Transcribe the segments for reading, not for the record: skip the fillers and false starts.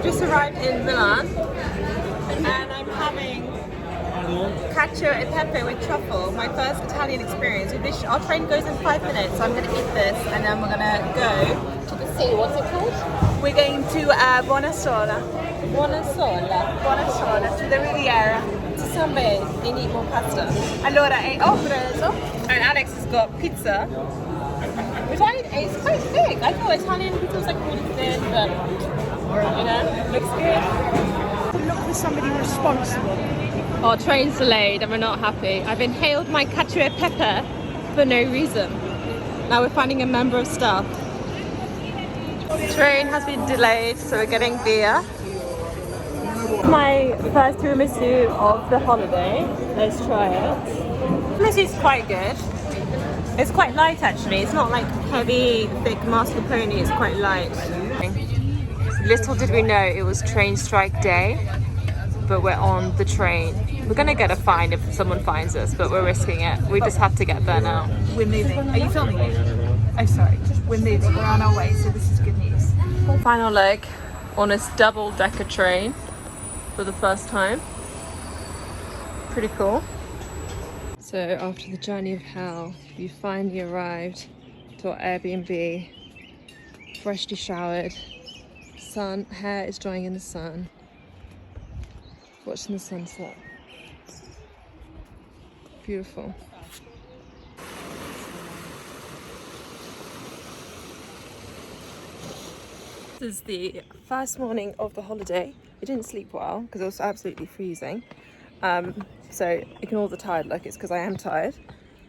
just arrived in Milan and I'm having cacio e pepe with truffle, my first Italian experience. Our train goes in 5 minutes, so I'm going to eat this and then we're going to go to the sea. What's it called? We're going to Bonassola, to the Riviera, to sunbathe and eat more pasta. Allora, ho preso, and Alex has got pizza, which it's quite big. I thought Italian pizza was like really thin, but you know, looks good. Look for somebody responsible. Our train's delayed and we're not happy. I've inhaled my cacio e pepe for no reason. Now we're finding a member of staff. Train has been delayed, so we're getting beer. My first tiramisu of the holiday. Let's try it. Tiramisu is quite good. It's quite light actually. It's not like heavy, thick mascarpone. It's quite light. Little did we know it was train strike day, but we're on the train. We're gonna get a fine if someone finds us, but we're risking it. We just have to get there now. We're moving. Are you filming it? Oh, sorry. We're moving. We're on our way, so this is good news. Final leg on this double-decker train for the first time. Pretty cool. So after the journey of hell, you finally arrived to our Airbnb, freshly showered. Hair is drying in the sun. Watching the sunset. Beautiful. This is the first morning of the holiday. We didn't sleep well because it was absolutely freezing. So ignore the tired look, it's because I am tired.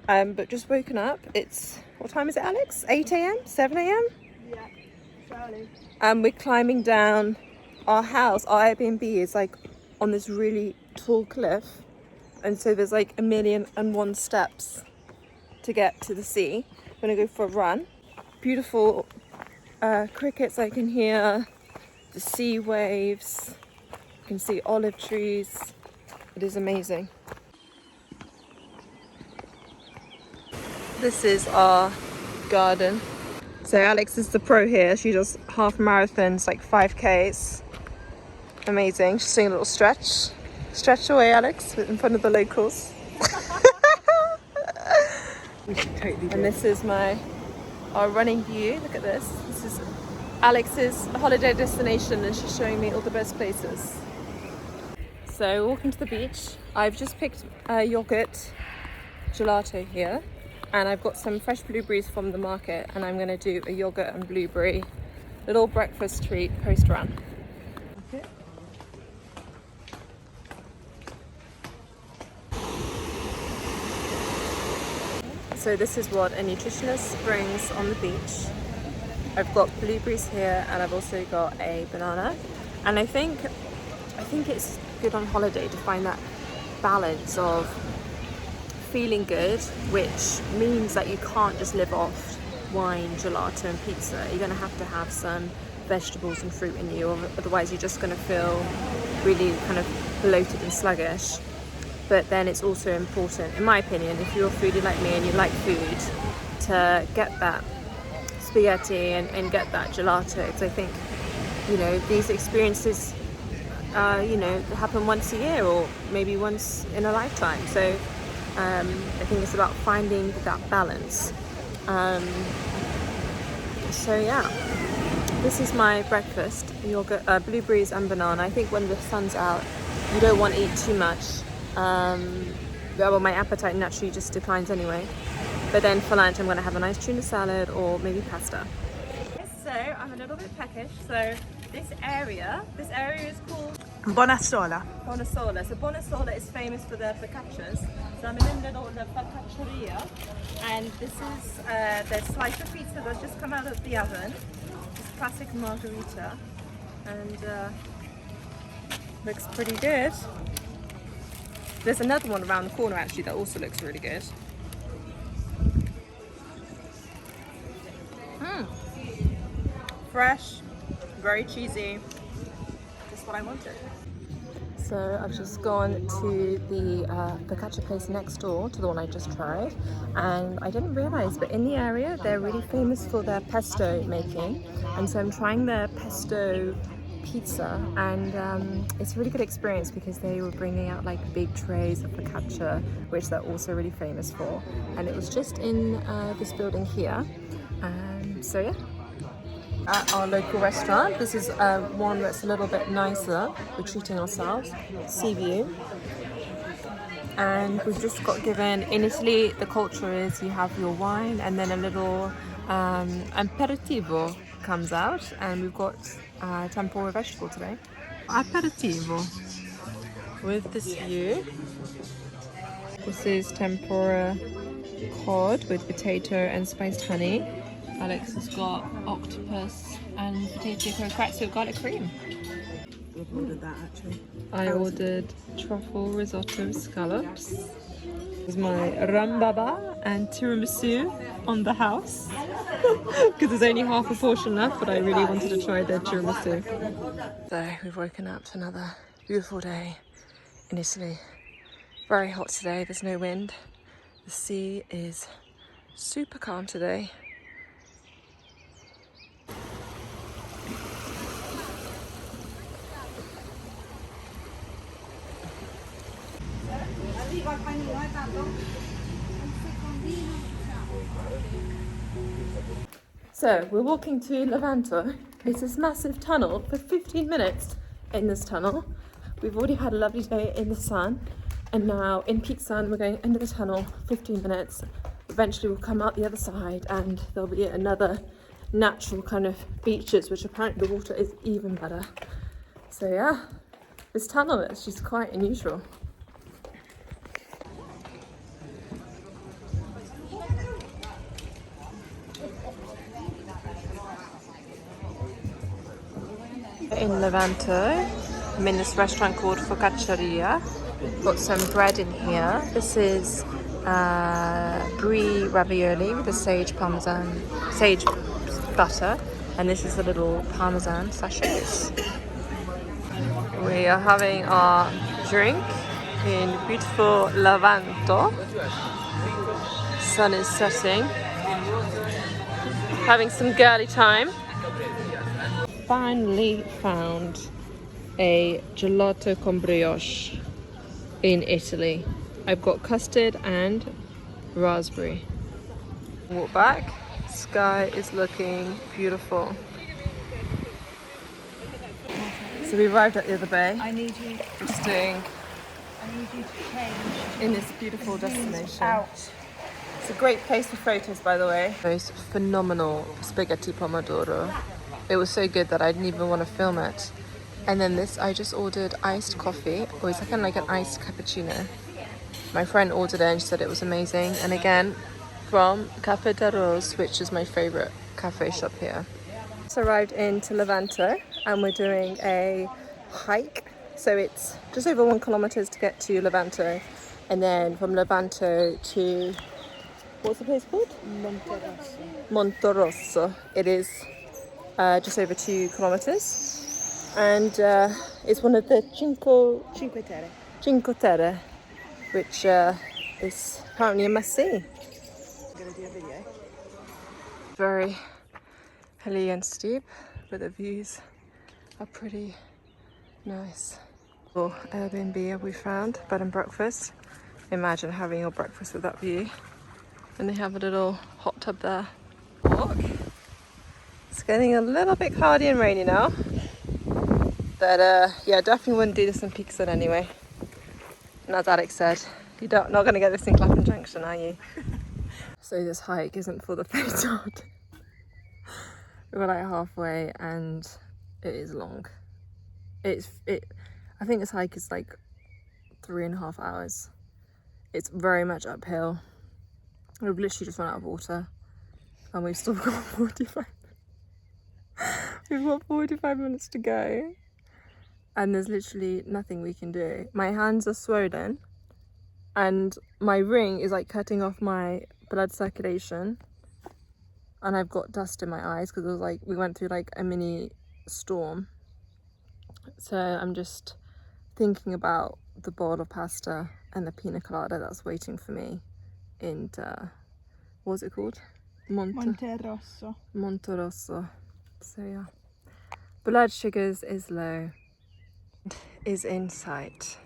But just woken up. It's, what time is it, Alex? 8 a.m? 7 a.m? Yeah, Charlie. We're climbing down our house. Our Airbnb is like on this really tall cliff, and so there's like 1,000,001 steps to get to the sea. We're gonna go for a run. Beautiful crickets I can hear, the sea waves, you can see olive trees. It is amazing. This is our garden. So Alex is the pro here. She does half marathons, like 5Ks. Amazing. She's doing a little stretch. Stretch away, Alex, in front of the locals. And this is our running view. Look at this. This is Alex's holiday destination, and she's showing me all the best places. So walking to the beach. I've just picked a yogurt gelato here. And I've got some fresh blueberries from the market, and I'm going to do a yogurt and blueberry little breakfast treat post run. Okay. So this is what a nutritionist brings on the beach. I've got blueberries here, and I've also got a banana. And I think it's good on holiday to find that balance of feeling good, which means that you can't just live off wine, gelato and pizza. You're going to have some vegetables and fruit in you, or otherwise you're just going to feel really kind of bloated and sluggish. But then it's also important, in my opinion, if you're a foodie like me and you like food, to get that spaghetti and get that gelato, because I think, you know, these experiences you know, happen once a year or maybe once in a lifetime. So I think it's about finding that balance. So yeah, this is my breakfast: yogurt, blueberries and banana. I think when the sun's out, you don't want to eat too much. Well, my appetite naturally just declines anyway. But then for lunch, I'm going to have a nice tuna salad or maybe pasta. So I'm a little bit peckish. So this area is called Bonassola. Bonassola. So Bonassola is famous for their focaccias. So I'm in the focacceria, and this is their slice of pizza that's just come out of the oven. It's classic margherita, and looks pretty good. There's another one around the corner actually that also looks really good. Fresh, very cheesy, just what I wanted. So I've just gone to the focaccia place next door to the one I just tried, and I didn't realise, but in the area they're really famous for their pesto making, and so I'm trying their pesto pizza, and it's a really good experience because they were bringing out like big trays of focaccia, which they're also really famous for, and it was just in this building here. So yeah, at our local restaurant, this is one that's a little bit nicer. We're treating ourselves, sea view, and we've just got given, in Italy the culture is you have your wine and then a little aperitivo comes out, and we've got tempura vegetable today. Aperitivo with this view. This is tempura cod with potato and spiced honey. Alex has got octopus and potato croquettes with garlic cream. I've ordered that actually. I ordered truffle risotto with scallops. This is my rambaba and tiramisu on the house because there's only half a portion left, but I really wanted to try their tiramisu. So we've woken up to another beautiful day in Italy. Very hot today, there's no wind. The sea is super calm today. So we're walking to Levanto. It's this massive tunnel for 15 minutes in this tunnel. We've already had a lovely day in the sun, and now in peak sun we're going into the tunnel 15 minutes. Eventually we'll come out the other side and there'll be another natural kind of beaches, which apparently the water is even better. So yeah, this tunnel is just quite unusual. In Levanto, I'm in this restaurant called Focacceria. Got some bread in here. This is brie ravioli with a sage butter, and this is a little parmesan sachets. We are having our drink in beautiful Levanto. Sun is setting. Having some girly time. Finally found a gelato con brioche in Italy. I've got custard and raspberry. Walk back. Sky is looking beautiful. So we arrived at the other bay. I need you We're staying to change in this beautiful destination. out. It's a great place for photos, by the way. Most phenomenal spaghetti pomodoro. It was so good that I didn't even want to film it. And then this, I just ordered iced coffee, or it's kind of like an iced cappuccino. My friend ordered it and she said it was amazing. And again, from Cafe de Rose, which is my favorite cafe shop here. Just arrived into Levanto and we're doing a hike. So it's just over 1 kilometer to get to Levanto. And then from Levanto to, what's the place called? Monterosso. It is just over 2 kilometers. And it's one of the Cinque Terre, which is apparently a must-see. I'm going to do a video. Very hilly and steep, but the views are pretty nice. Well, Airbnb we found, bed and breakfast. Imagine having your breakfast with that view. And they have a little hot tub there. Walk. It's getting a little bit cloudy and rainy now. But yeah, definitely wouldn't do this in peak sun anyway. And as Alex said, you're not going to get this in Clapham Junction, are you? So this hike isn't for the faint-hearted. We're like halfway and it is long. I think this hike is like 3.5 hours. It's very much uphill. We've literally just run out of water and we've still got 45 We've got 45 minutes to go. And there's literally nothing we can do. My hands are swollen and my ring is like cutting off my blood circulation, and I've got dust in my eyes because it was like we went through like a mini storm. So I'm just thinking about the bowl of pasta and the pina colada that's waiting for me in what's it called? Monterosso. So yeah, Blood sugars is low. Is in sight.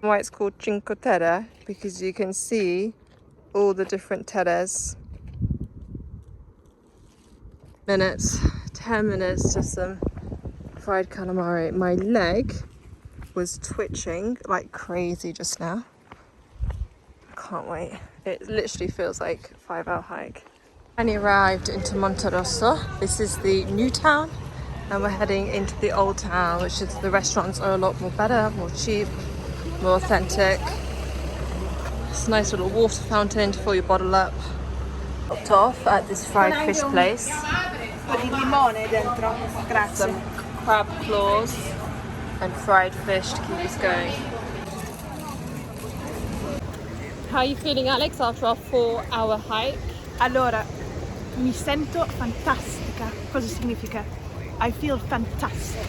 Why it's called Cinque Terre, because you can see all the different terres. 10 minutes to some fried calamari. My leg was twitching like crazy just now. Can't wait. It literally feels like a 5-hour hike. And arrived into Monterosso. This is the new town, and we're heading into the old town, which is the restaurants are a lot more better, more cheap, more authentic. It's a nice little water fountain to fill your bottle up. Stopped off at this fried fish place. Some crab claws and fried fish to keep us going. How are you feeling, Alex, after our 4-hour hike? Allora, mi sento fantastica. Cosa significa? I feel fantastic.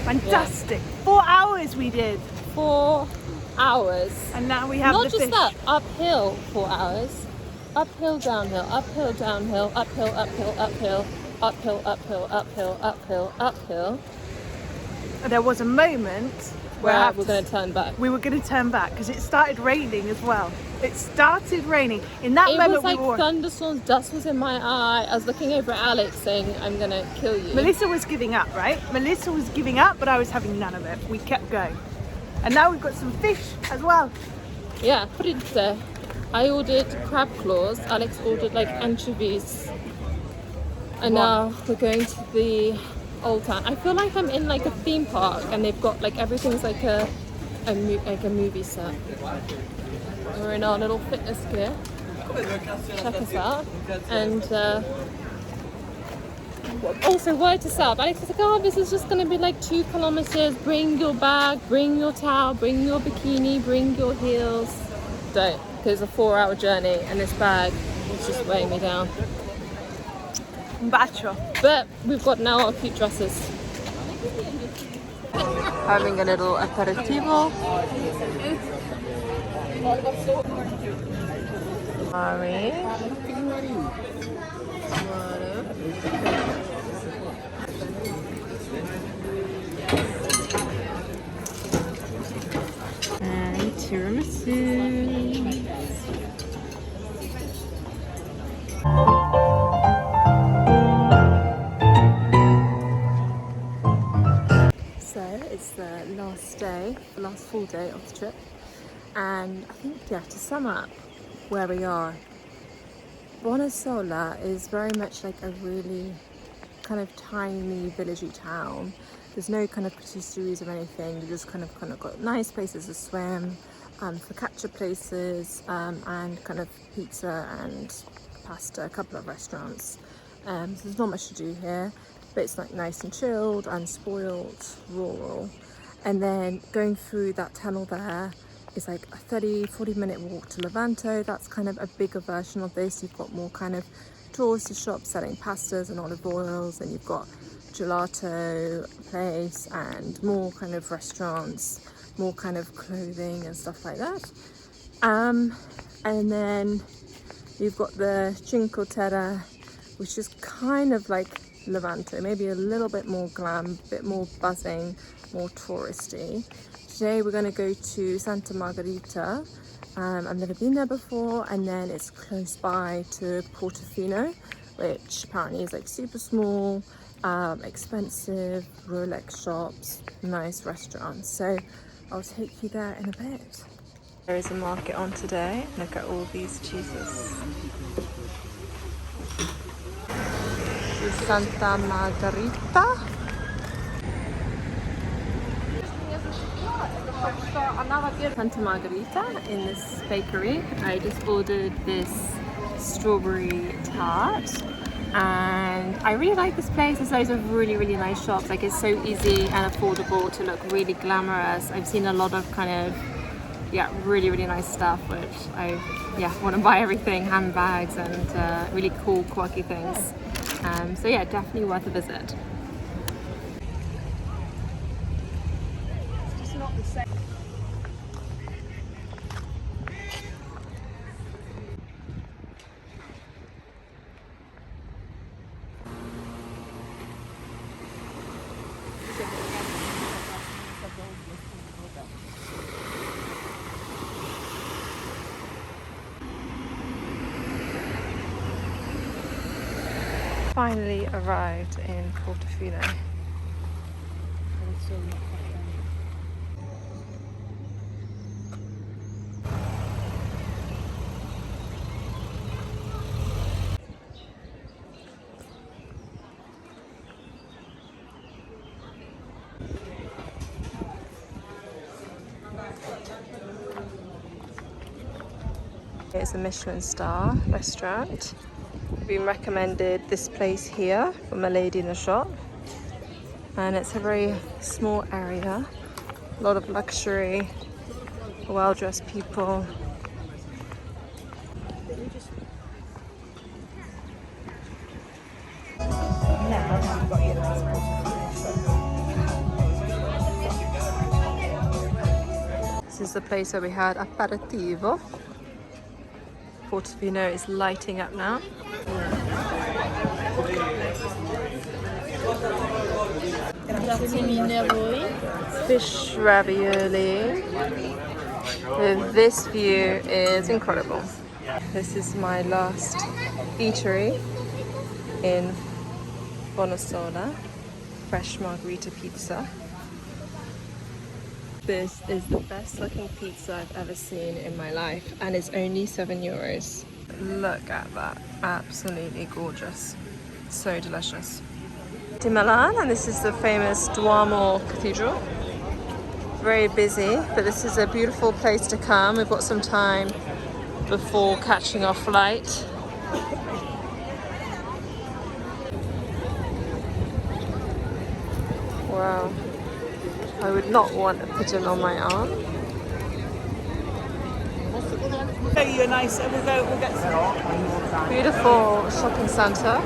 Fantastic. Yeah. 4 hours we did. 4 hours. And now we have Not the just fish. that, uphill 4 hours. Uphill, downhill, uphill, downhill, uphill, uphill, uphill, uphill, uphill, uphill, uphill, uphill. There was a moment Where we're going to turn back. We were going to turn back because it started raining as well. It started raining. In that It moment was like we were... thunderstorms, dust was in my eye. I was looking over at Alex saying, I'm going to kill you. Melissa was giving up, right? Melissa was giving up, but I was having none of it. We kept going. And now we've got some fish as well. Yeah, fritte. I ordered crab claws. Alex ordered like anchovies. And now we're going to the old town. I feel like I'm in like a theme park, and they've got like everything's like a movie set. We're in our little fitness gear. Check us out. And also, word to Sab. Alex was like, oh, this is just going to be like 2 kilometers. Bring your bag, bring your towel, bring your bikini, bring your heels. Don't, because it's a 4-hour journey, and this bag is just weighing me down. Un bacio. But we've got now our cute dresses. Having a little aperitivo. Mari. And tiramisu. So it's the last day, the last full day of the trip, and I think, yeah, to sum up where we are, Bonassola is very much like a really kind of tiny villagey town. There's no kind of patisseries or anything. You just kind of got nice places to swim, focaccia places, and kind of pizza and pasta, a couple of restaurants. So there's not much to do here, but it's like nice and chilled, unspoiled, rural. And then going through that tunnel there is like a 30-40 minute walk to Levanto. That's kind of a bigger version of this. You've got more kind of touristy shops selling pastas and olive oils, and you've got gelato place and more kind of restaurants, more kind of clothing and stuff like that. And then you've got the Cinque Terre, which is kind of like Levanto, maybe a little bit more glam, a bit more buzzing, more touristy. Today we're going to go to Santa Margherita. I've never been there before, and then it's close by to Portofino, which apparently is like super small, expensive, Rolex shops, nice restaurants. So I'll take you there in a bit. There is a market on today. Look at all these cheeses. This is Santa Margherita. Santa Margherita in this bakery. I just ordered this strawberry tart, and I really like this place. There's loads of really nice shops. Like, it's so easy and affordable to look really glamorous. I've seen a lot of kind of really nice stuff, which I want to buy everything, handbags and really cool quirky things. So yeah, definitely worth a visit. It's just not the same. Finally arrived in Portofino. It's a Michelin star restaurant. Been recommended this place here from a lady in the shop, and it's a very small area, a lot of luxury, well-dressed people. This is the place where we had aperitivo. Portofino is lighting up now. Grazie mille a voi. Fish ravioli with this view is incredible. This is my last eatery in Bonassola. Fresh margherita pizza. This is the best looking pizza I've ever seen in my life, and it's only €7. Look at that, absolutely gorgeous. So delicious. To Milan, and this is the famous Duomo Cathedral. Very busy, but this is a beautiful place to come. We've got some time before catching our flight. Wow. I would not want a pigeon on my arm. Show you a nice. We'll get some. Beautiful shopping centre.